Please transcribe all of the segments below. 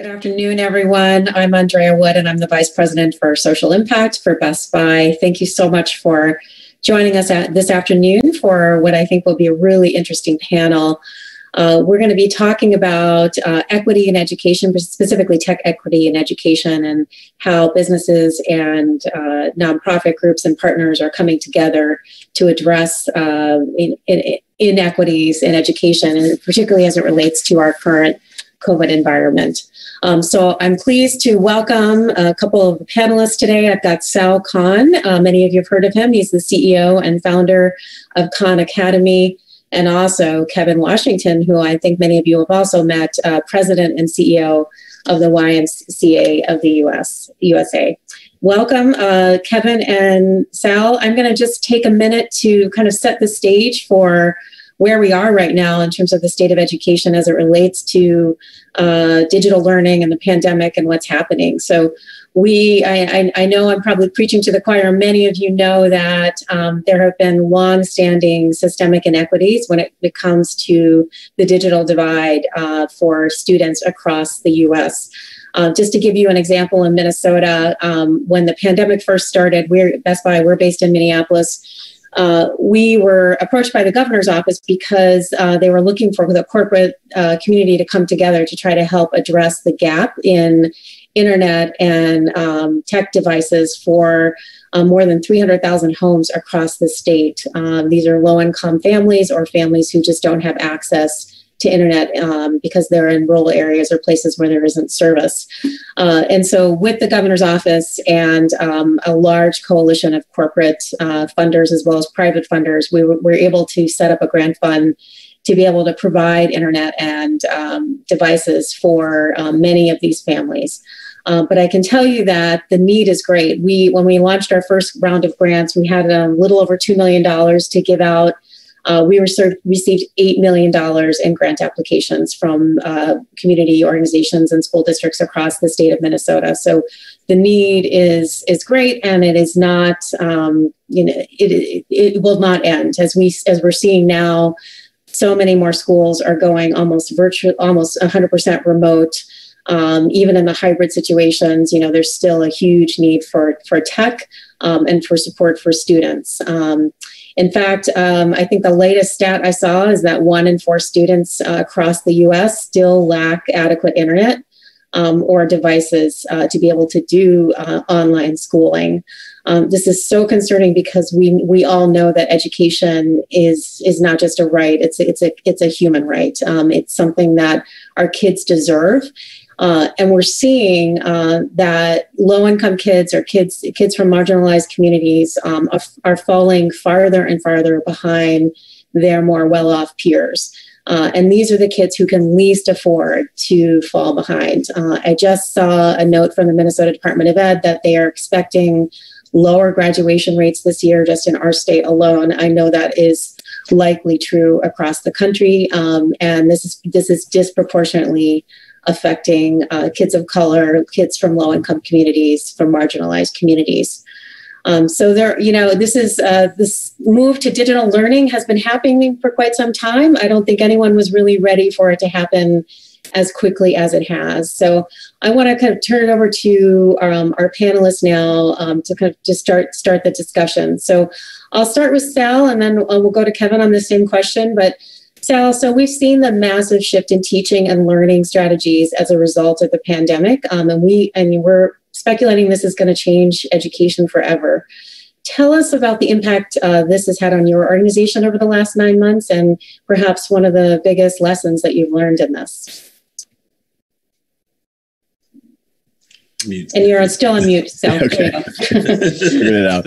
Good afternoon, everyone. I'm Andrea Wood, and I'm the Vice President for Social Impact for Best Buy. Thank you so much for joining us this afternoon for what I think will be a really interesting panel. We're going to be talking about equity in education, specifically tech equity in education, and how businesses and nonprofit groups and partners are coming together to address inequities in education, and particularly as it relates to our current COVID environment. So I'm pleased to welcome a couple of panelists today. I've got Sal Khan. Many of you have heard of him. He's the CEO and founder of Khan Academy, and also Kevin Washington, who I think many of you have also met, President and CEO of the YMCA of the USA. Welcome, Kevin and Sal. I'm going to just take a minute to kind of set the stage for where we are right now in terms of the state of education as it relates to digital learning and the pandemic and what's happening. So I know I'm probably preaching to the choir. Many of you know that there have been long-standing systemic inequities when it comes to the digital divide for students across the U.S. Just to give you an example, in Minnesota, when the pandemic first started, Best Buy, we're based in Minneapolis. We were approached by the governor's office because they were looking for the corporate community to come together to try to help address the gap in internet and tech devices for more than 300,000 homes across the state. These are low-income families or families who just don't have access to internet because they're in rural areas or places where there isn't service. And so with the governor's office and a large coalition of corporate funders as well as private funders, we were able to set up a grant fund to be able to provide internet and devices for many of these families. But I can tell you that the need is great. When we launched our first round of grants, we had a little over $2 million to give out. We received $8 million in grant applications from community organizations and school districts across the state of Minnesota. So the need is great, and it is not, it will not end. As we're seeing now, so many more schools are going almost 100% remote. Even in the hybrid situations, there's still a huge need for tech and for support for students. In fact, I think the latest stat I saw is that 1 in 4 students across the U.S. still lack adequate internet or devices to be able to do online schooling. This is so concerning because we all know that education is not just a right; it's a human right. It's something that our kids deserve. And we're seeing that low-income kids or kids from marginalized communities are falling farther and farther behind their more well-off peers. And these are the kids who can least afford to fall behind. I just saw a note from the Minnesota Department of Ed that they are expecting lower graduation rates this year just in our state alone. I know that is likely true across the country, and this is disproportionately affecting kids of color, kids from low-income communities, from marginalized communities. So this move to digital learning has been happening for quite some time. I don't think anyone was really ready for it to happen as quickly as it has. So I want to kind of turn it over to our panelists now to kind of just start the discussion. So I'll start with Sal, and then we'll go to Kevin on the same question. But Sal, so we've seen the massive shift in teaching and learning strategies as a result of the pandemic, and we're speculating this is going to change education forever. Tell us about the impact this has had on your organization over the last 9 months, and perhaps one of the biggest lessons that you've learned in this. Mute. And you're still on mute, Sal. Okay. Figured it out.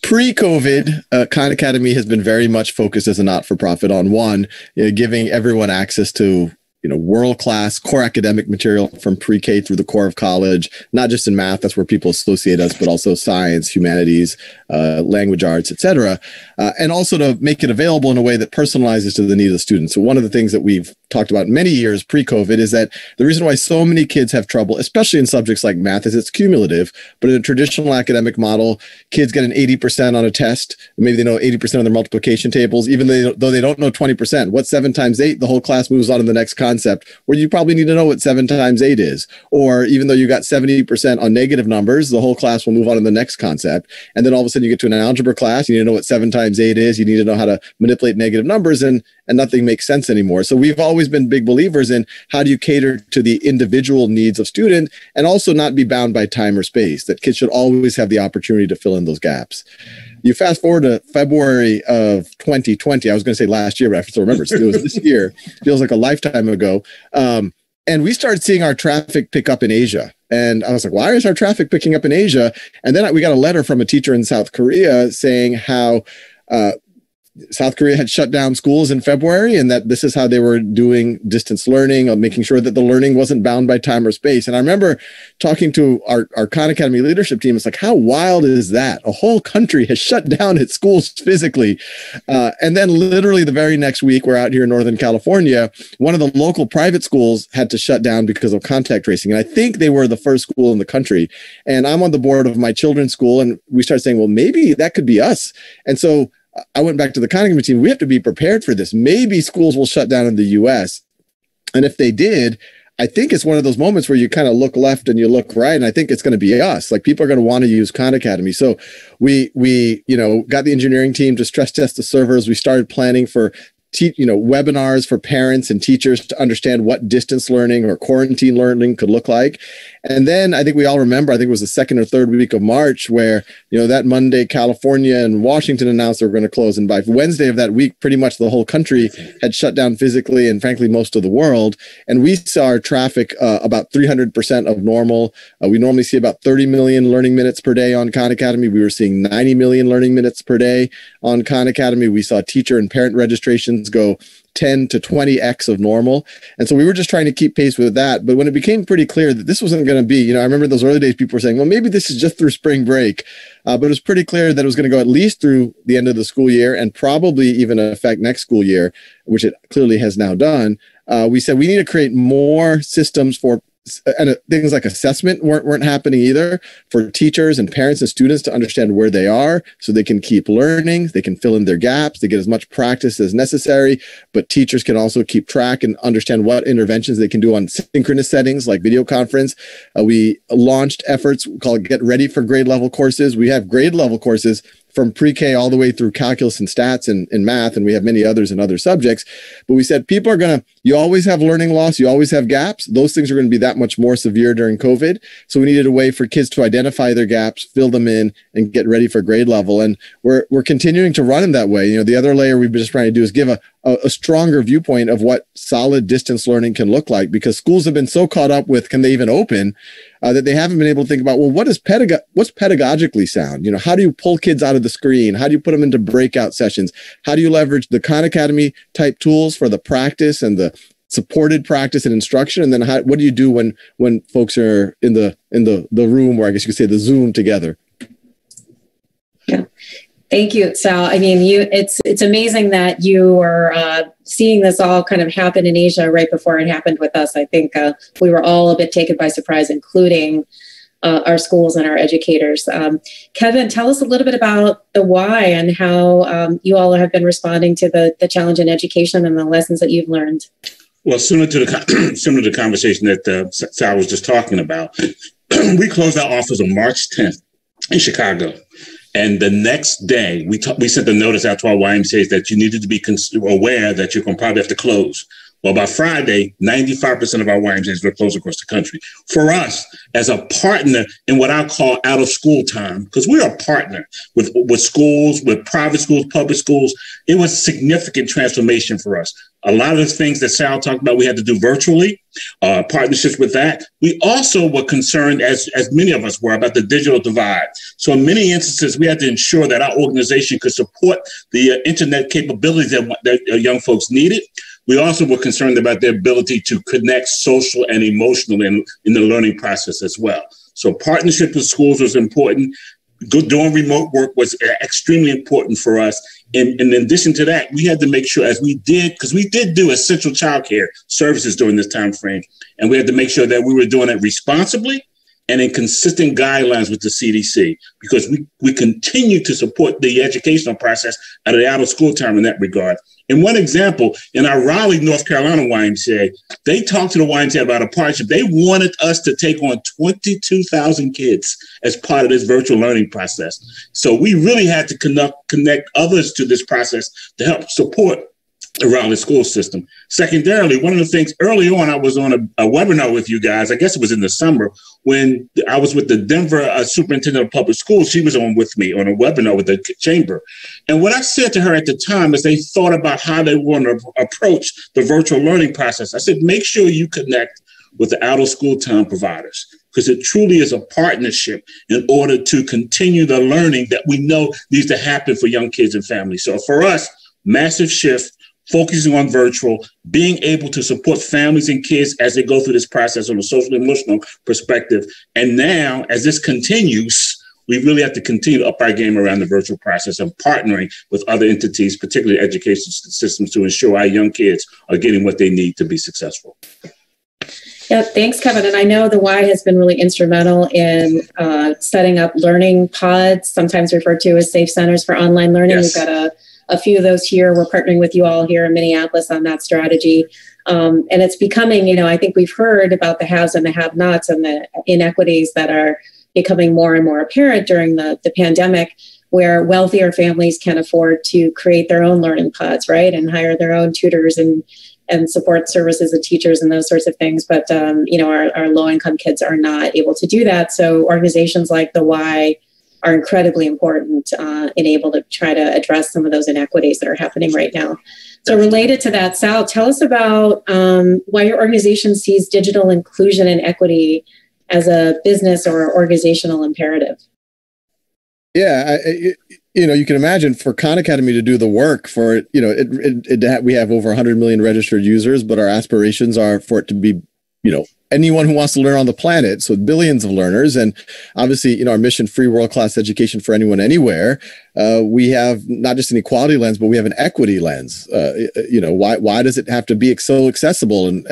Pre-COVID, Khan Academy has been very much focused as a not-for-profit on giving everyone access to world-class core academic material from pre-K through the core of college, not just in math, that's where people associate us, but also science, humanities, language arts, etc. And also to make it available in a way that personalizes to the needs of the students. So one of the things that we've talked about many years pre-COVID, is that the reason why so many kids have trouble, especially in subjects like math, is it's cumulative. But in a traditional academic model, kids get an 80% on a test. Maybe they know 80% of their multiplication tables, even though they don't know 20%. What's 7 times 8? The whole class moves on to the next concept, where you probably need to know what 7 times 8 is. Or even though you got 70% on negative numbers, the whole class will move on to the next concept. And then all of a sudden you get to an algebra class, you need to know what 7 times 8 is. You need to know how to manipulate negative numbers, and nothing makes sense anymore. So we've always been big believers in how do you cater to the individual needs of student and also not be bound by time or space, that kids should always have the opportunity to fill in those gaps. You fast forward to February of 2020, I was going to say last year, but I still remember it was this year. Feels like a lifetime ago. And we started seeing our traffic pick up in Asia. And I was like, why is our traffic picking up in Asia? And then we got a letter from a teacher in South Korea saying how South Korea had shut down schools in February, and that this is how they were doing distance learning, of making sure that the learning wasn't bound by time or space. And I remember talking to our Khan Academy leadership team. It's like, how wild is that? A whole country has shut down its schools physically. And then literally the very next week, we're out here in Northern California, one of the local private schools had to shut down because of contact tracing. And I think they were the first school in the country. And I'm on the board of my children's school, and we started saying, well, maybe that could be us. And so I went back to the Khan Academy team. We have to be prepared for this. Maybe schools will shut down in the U.S. And if they did, I think it's one of those moments where you kind of look left and you look right. And I think it's going to be us. Like, people are going to want to use Khan Academy. So we got the engineering team to stress test the servers. We started planning for webinars for parents and teachers to understand what distance learning or quarantine learning could look like. And then I think we all remember, I think it was the second or third week of March, where, that Monday, California and Washington announced they were going to close. And by Wednesday of that week, pretty much the whole country had shut down physically, and frankly, most of the world. And we saw our traffic about 300% of normal. We normally see about 30 million learning minutes per day on Khan Academy. We were seeing 90 million learning minutes per day on Khan Academy. We saw teacher and parent registrations go 10 to 20x of normal. And so we were just trying to keep pace with that. But when it became pretty clear that this wasn't going to be, I remember those early days, people were saying, well, maybe this is just through spring break. But it was pretty clear that it was going to go at least through the end of the school year, and probably even affect next school year, which it clearly has now done. We said we need to create more systems for, and things like assessment weren't happening either, for teachers and parents and students to understand where they are so they can keep learning, they can fill in their gaps, they get as much practice as necessary, but teachers can also keep track and understand what interventions they can do on synchronous settings like video conference. We launched efforts called Get Ready for Grade Level courses. We have grade level courses from pre-K all the way through calculus and stats and math, and we have many others in other subjects. But we said you always have learning loss, you always have gaps. Those things are going to be that much more severe during COVID. So we needed a way for kids to identify their gaps, fill them in, and get ready for grade level. And we're continuing to run in that way. The other layer we've been just trying to do is give a stronger viewpoint of what solid distance learning can look like, because schools have been so caught up with, can they even open, that they haven't been able to think about, well, what's pedagogically sound? How do you pull kids out of the screen? How do you put them into breakout sessions? How do you leverage the Khan Academy type tools for the practice and the supported practice and instruction? And then what do you do when folks are in the room, or I guess you could say the Zoom together? Yeah. Thank you, Sal. I mean, it's amazing that you are seeing this all kind of happen in Asia right before it happened with us. I think we were all a bit taken by surprise, including our schools and our educators. Kevin, tell us a little bit about the why and how you all have been responding to the challenge in education and the lessons that you've learned. Well, similar to the conversation that Sal was just talking about, we closed our office on March 10th in Chicago. And the next day, we sent a notice out to our YMCAs that you needed to be aware that you're going to probably have to close. Well, by Friday, 95% of our YMCAs were closed across the country. For us, as a partner in what I call out of school time, because we're a partner with schools, with private schools, public schools, it was significant transformation for us. A lot of the things that Sal talked about, we had to do virtually, partnerships with that. We also were concerned, as many of us were, about the digital divide. So in many instances, we had to ensure that our organization could support the internet capabilities that young folks needed. We also were concerned about their ability to connect social and emotionally in the learning process as well. So partnership with schools was important. doing remote work was extremely important for us. And in addition to that, we had to make sure, as we did, because we did do essential childcare services during this time frame, and we had to make sure that we were doing it responsibly and in consistent guidelines with the CDC, because we continue to support the educational process out of the out of school term in that regard. And one example, in our Raleigh, North Carolina YMCA, they talked to the YMCA about a partnership. They wanted us to take on 22,000 kids as part of this virtual learning process. So we really had to connect others to this process to help support the Raleigh school system. Secondarily, one of the things early on, I was on a webinar with you guys, I guess it was in the summer, when I was with the Denver superintendent of public schools. She was on with me on a webinar with the chamber. And what I said to her at the time as they thought about how they want to approach the virtual learning process, I said, make sure you connect with the out of school time providers, because it truly is a partnership in order to continue the learning that we know needs to happen for young kids and families. So for us, massive shift, focusing on virtual, being able to support families and kids as they go through this process on a social and emotional perspective. And now, as this continues, we really have to continue to up our game around the virtual process of partnering with other entities, particularly education systems, to ensure our young kids are getting what they need to be successful. Yeah, thanks, Kevin. And I know the Y has been really instrumental in setting up learning pods, sometimes referred to as safe centers for online learning. Yes. We've got a few of those here. We're partnering with you all here in Minneapolis on that strategy. And it's becoming, I think we've heard about the haves and the have-nots and the inequities that are becoming more and more apparent during the pandemic, where wealthier families can afford to create their own learning pods, right? And hire their own tutors and support services and teachers and those sorts of things. But, our low-income kids are not able to do that. So organizations like the Y are incredibly important in able to try to address some of those inequities that are happening right now. So related to that, Sal, tell us about why your organization sees digital inclusion and equity as a business or organizational imperative. Yeah, you can imagine for Khan Academy to do the work for it, we have over 100 million registered users, but our aspirations are for it to be, anyone who wants to learn on the planet. So billions of learners. And obviously, our mission, free world-class education for anyone, anywhere. We have not just an equality lens, but we have an equity lens. Why does it have to be so accessible? And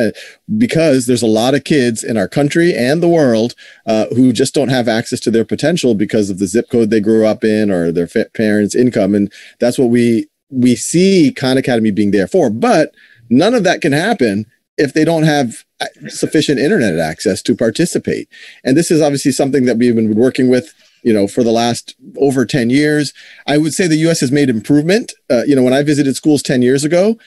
because there's a lot of kids in our country and the world who just don't have access to their potential because of the zip code they grew up in or their parents' income. And that's what we see Khan Academy being there for. But none of that can happen if they don't have sufficient internet access to participate. And this is obviously something that we've been working with, for the last over 10 years. I would say the U.S. has made improvement. When I visited schools 10 years ago,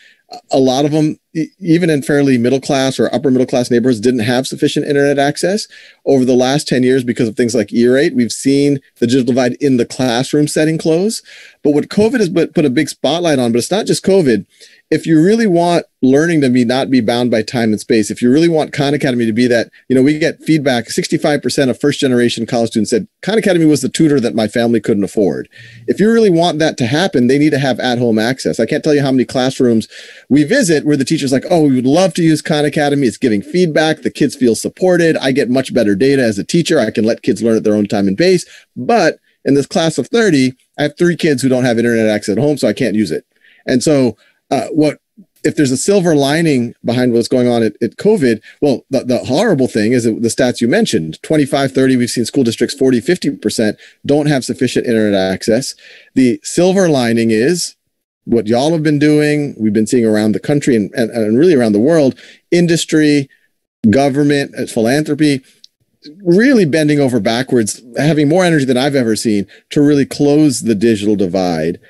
a lot of them, even in fairly middle class or upper middle class neighborhoods, didn't have sufficient internet access. Over the last 10 years, because of things like E-rate, we've seen the digital divide in the classroom setting close. But what COVID has put a big spotlight on, but it's not just COVID. If you really want learning to not be bound by time and space, if you really want Khan Academy to be that, we get feedback, 65% of first generation college students said Khan Academy was the tutor that my family couldn't afford. If you really want that to happen, they need to have at-home access. I can't tell you how many classrooms we visit where the teacher's like, oh, we would love to use Khan Academy. It's giving feedback. The kids feel supported. I get much better data as a teacher. I can let kids learn at their own time and pace. But in this class of 30, I have 3 kids who don't have internet access at home, so I can't use it. And so if there's a silver lining behind what's going on at COVID, well, the horrible thing is that the stats you mentioned, 25, 30, we've seen school districts 40, 50% don't have sufficient internet access. The silver lining is what y'all have been doing, we've been seeing around the country and really around the world, industry, government, philanthropy, really bending over backwards, having more energy than I've ever seen to really close the digital divide.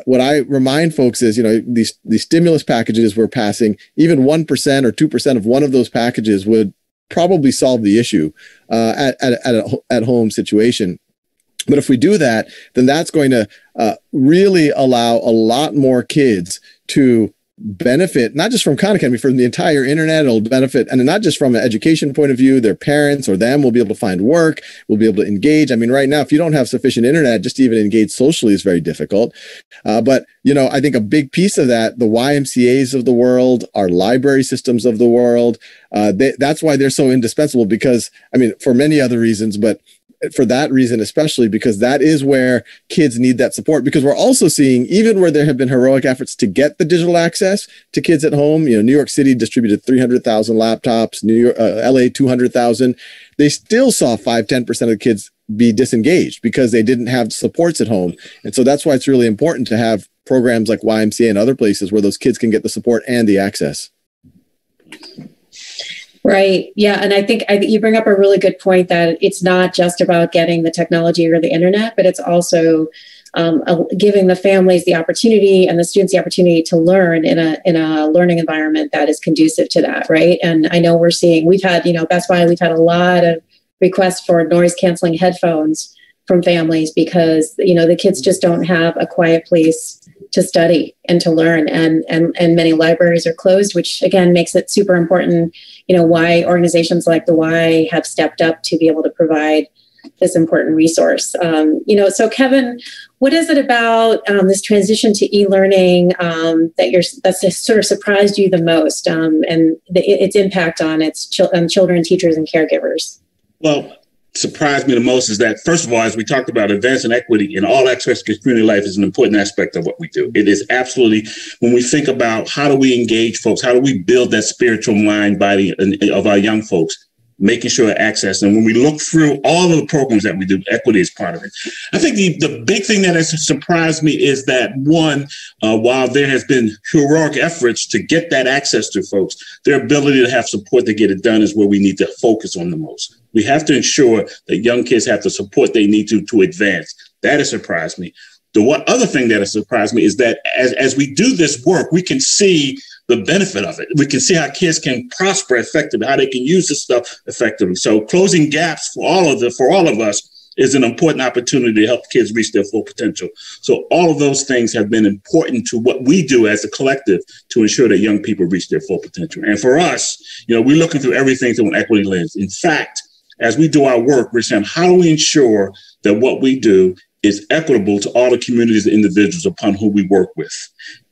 What I remind folks is, these stimulus packages we're passing, even 1% or 2% of one of those packages would probably solve the issue at a home situation. But if we do that, then that's going to really allow a lot more kids to benefit, not just from Khan Academy, from the entire internet. It'll benefit, and not just from an education point of view, their parents or them will be able to find work, will be able to engage. I mean, right now, if you don't have sufficient internet, just to even engage socially is very difficult. But, I think a big piece of that, the YMCAs of the world, our library systems of the world, that's why they're so indispensable because, for many other reasons, but for that reason, especially because that is where kids need that support, because we're also seeing, even where there have been heroic efforts to get the digital access to kids at home, New York City distributed 300,000 laptops, LA 200,000. They still saw 5-10% of the kids be disengaged because they didn't have supports at home. And so that's why it's really important to have programs like YMCA and other places where those kids can get the support and the access. Right. Yeah. And I think you bring up a really good point that it's not just about getting the technology or the internet, but it's also giving the families the opportunity and the students the opportunity to learn in a learning environment that is conducive to that. Right. And I know we've had, Best Buy, we've had a lot of requests for noise canceling headphones from families because, the kids just don't have a quiet place to study and to learn. And many libraries are closed, which again makes it super important, why organizations like the Y have stepped up to be able to provide this important resource. So Kevin, what is it about this transition to e-learning that's sort of surprised you the most, and its impact on children, teachers, and caregivers? Well, surprised me the most is that, first of all, as we talked about, advancing equity in all aspects of community life is an important aspect of what we do. It is absolutely, when we think about how do we engage folks, how do we build that spiritual mind, body of our young folks, making sure access. And when we look through all of the programs that we do, equity is part of it. I think the big thing that has surprised me is that, one, while there has been heroic efforts to get that access to folks, their ability to have support to get it done is where we need to focus on the most. We have to ensure that young kids have the support they need to advance. That has surprised me. The one other thing that has surprised me is that as we do this work, we can see the benefit of it. We can see how kids can prosper effectively, how they can use this stuff effectively. So closing gaps for all of us is an important opportunity to help kids reach their full potential. So all of those things have been important to what we do as a collective to ensure that young people reach their full potential. And for us, we're looking through everything through an equity lens. In fact, as we do our work, we're saying, how do we ensure that what we do is equitable to all the communities and individuals upon whom we work with,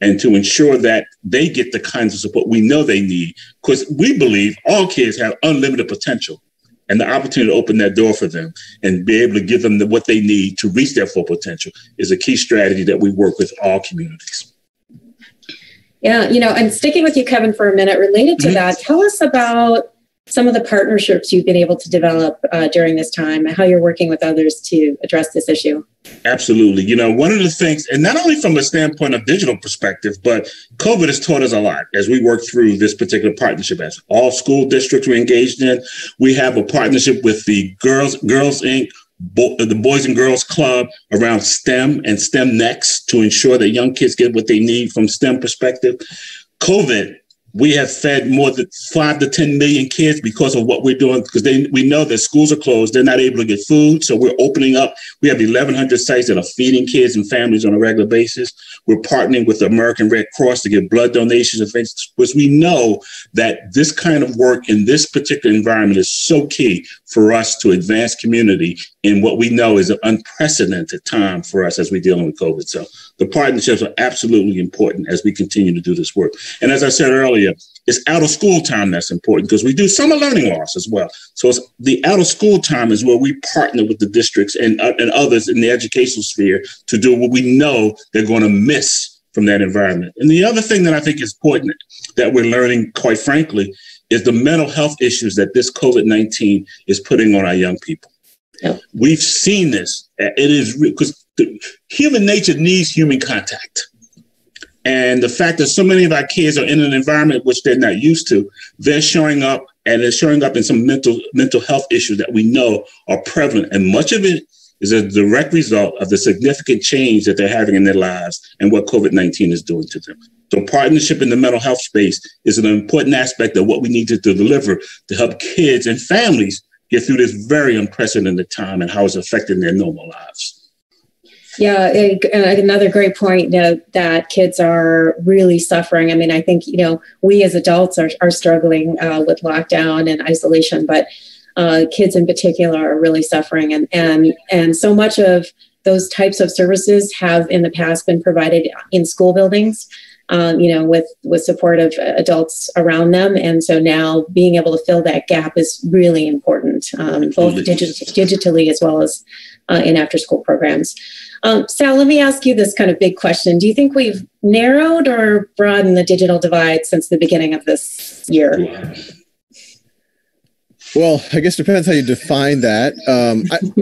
and to ensure that they get the kinds of support we know they need, because we believe all kids have unlimited potential, and the opportunity to open that door for them and be able to give them what they need to reach their full potential is a key strategy that we work with all communities. Yeah, and sticking with you, Kevin, for a minute, related to that, tell us about some of the partnerships you've been able to develop during this time and how you're working with others to address this issue. Absolutely. One of the things, and not only from a standpoint of digital perspective, but COVID has taught us a lot as we work through this particular partnership. As all school districts we're engaged in, we have a partnership with the Girls Inc., the Boys and Girls Club around STEM and STEM Next to ensure that young kids get what they need from STEM perspective. COVID, we have fed more than 5 to 10 million kids because of what we're doing, because we know that schools are closed. They're not able to get food. So we're opening up. We have 1,100 sites that are feeding kids and families on a regular basis. We're partnering with the American Red Cross to get blood donations and things, because we know that this kind of work in this particular environment is so key for us to advance community in what we know is an unprecedented time for us as we're dealing with COVID. So the partnerships are absolutely important as we continue to do this work. And as I said earlier, it's out of school time that's important, because we do summer learning loss as well. So it's the out of school time is where we partner with the districts and others in the educational sphere to do what we know they're going to miss from that environment. And the other thing that I think is important that we're learning, quite frankly, is the mental health issues that this COVID-19 is putting on our young people. Yep. We've seen this. It is real, because human nature needs human contact. And the fact that so many of our kids are in an environment which they're not used to, they're showing up, and they're showing up in some mental health issues that we know are prevalent. And much of it is a direct result of the significant change that they're having in their lives and what COVID-19 is doing to them. So partnership in the mental health space is an important aspect of what we need to deliver to help kids and families get through this very unprecedented time and how it's affecting their normal lives. Yeah, another great point, that kids are really suffering. I mean, I think, we as adults are struggling with lockdown and isolation, but kids in particular are really suffering. And so much of those types of services have in the past been provided in school buildings, with supportive adults around them. And so now being able to fill that gap is really important. environment, both digitally as well as in after-school programs. Sal, let me ask you this kind of big question. Do you think we've narrowed or broadened the digital divide since the beginning of this year? Well, I guess it depends how you define that.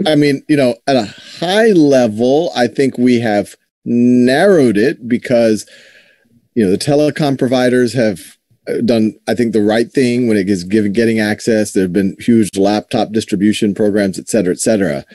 I mean, at a high level, I think we have narrowed it because, the telecom providers have done, I think, the right thing when it is getting access. There have been huge laptop distribution programs, et cetera, et cetera.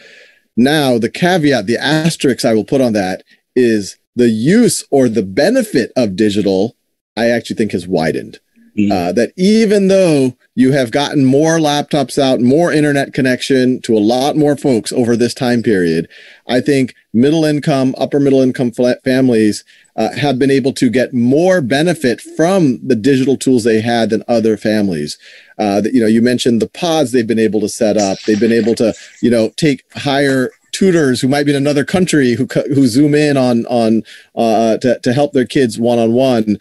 Now, the caveat, the asterisk I will put on that is the use or the benefit of digital, I actually think has widened. That even though you have gotten more laptops out, more internet connection to a lot more folks over this time period, I think middle income, upper middle income families have been able to get more benefit from the digital tools they had than other families. You mentioned the pods they've been able to set up. They've been able to, take higher tutors who might be in another country who zoom in on to help their kids one-on-one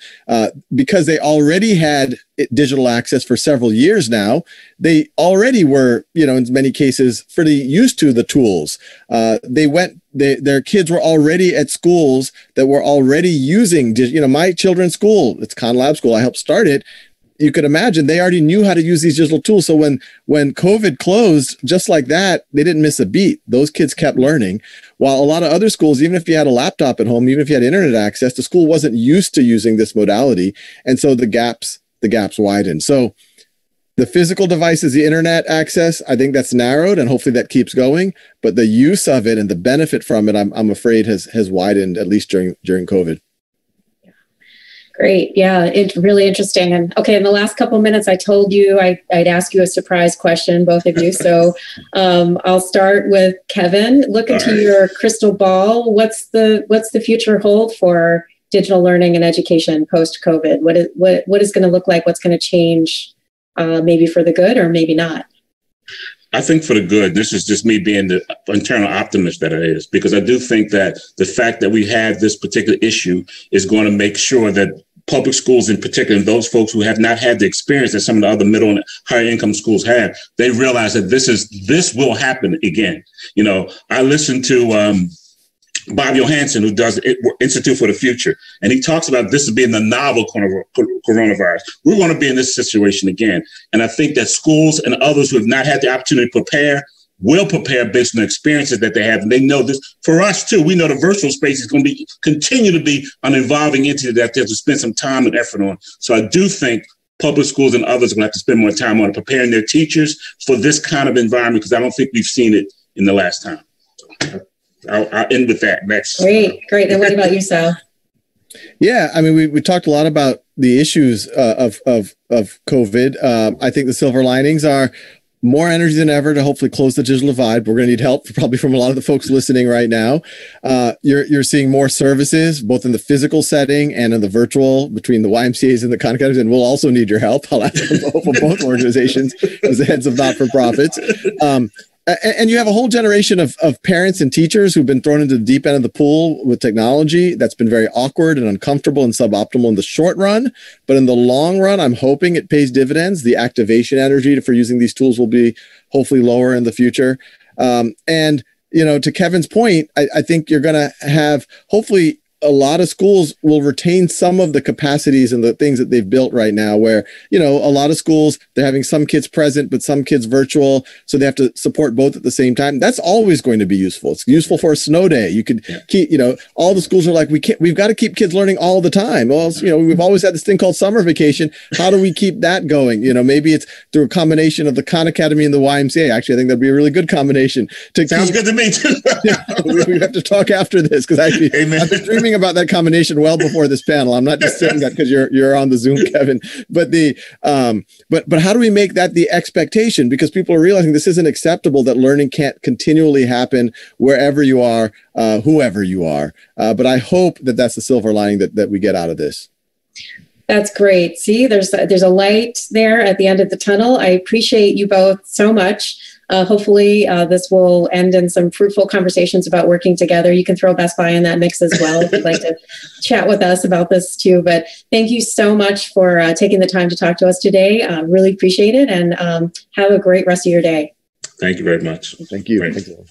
because they already had digital access for several years now. They already were, in many cases, pretty used to the tools. Their kids were already at schools that were already using, my children's school, it's Khan Lab School. I helped start it. You could imagine they already knew how to use these digital tools. So when COVID closed, just like that, they didn't miss a beat. Those kids kept learning. While a lot of other schools, even if you had a laptop at home, even if you had internet access, the school wasn't used to using this modality. And so the gaps widened. So the physical devices, the internet access, I think that's narrowed and hopefully that keeps going. But the use of it and the benefit from it, I'm afraid has widened, at least during COVID. Great. Yeah, it's really interesting. And okay, in the last couple of minutes, I told you I'd ask you a surprise question, both of you. So I'll start with Kevin. Look into your crystal ball. What's the future hold for digital learning and education post-COVID? What is going to look like? What's going to change, maybe for the good or maybe not? I think for the good. This is just me being the internal optimist that it is, because I do think that the fact that we have this particular issue is going to make sure that public schools in particular, and those folks who have not had the experience that some of the other middle and higher income schools have, they realize that this will happen again. I listened to Bob Johansson, who does Institute for the Future, and he talks about this as being the novel coronavirus. We're going to be in this situation again. And I think that schools and others who have not had the opportunity to prepare will prepare based on the experiences that they have. And they know this. For us, too, we know the virtual space is going to continue to be an evolving entity that they have to spend some time and effort on. So I do think public schools and others are going to have to spend more time on preparing their teachers for this kind of environment, because I don't think we've seen it in the last time. I'll end with that. Next. Great. And what about you, Sal? Yeah, I mean, we talked a lot about the issues of COVID. I think the silver linings are more energy than ever to hopefully close the digital divide. We're going to need help probably from a lot of the folks listening right now. You're seeing more services, both in the physical setting and in the virtual, between the YMCAs and the Khan Academies, and we'll also need your help. I'll ask for both organizations as the heads of not-for-profits. And you have a whole generation of parents and teachers who've been thrown into the deep end of the pool with technology. That's been very awkward and uncomfortable and suboptimal in the short run. But in the long run, I'm hoping it pays dividends. The activation energy for using these tools will be hopefully lower in the future. And, to Kevin's point, I think you're going to have hopefully a lot of schools will retain some of the capacities and the things that they've built right now, where, a lot of schools, they're having some kids present, but some kids virtual. So they have to support both at the same time. That's always going to be useful. It's useful for a snow day. You could keep, all the schools are like, we've got to keep kids learning all the time. Well, we've always had this thing called summer vacation. How do we keep that going? Maybe it's through a combination of the Khan Academy and the YMCA. Actually, I think that'd be a really good combination. Sounds good to me too. We have to talk after this, because I've been dreaming about that combination well before this panel. I'm not just saying that because you're on the Zoom, Kevin. But but how do we make that the expectation? Because people are realizing this isn't acceptable, that learning can't continually happen wherever you are, whoever you are. But I hope that that's the silver lining that we get out of this. That's great. See, there's a light there at the end of the tunnel. I appreciate you both so much. Hopefully, this will end in some fruitful conversations about working together. You can throw Best Buy in that mix as well if you'd like to chat with us about this too. But thank you so much for taking the time to talk to us today. Really appreciate it, and have a great rest of your day. Thank you very much. Thank you. Right. Thank you.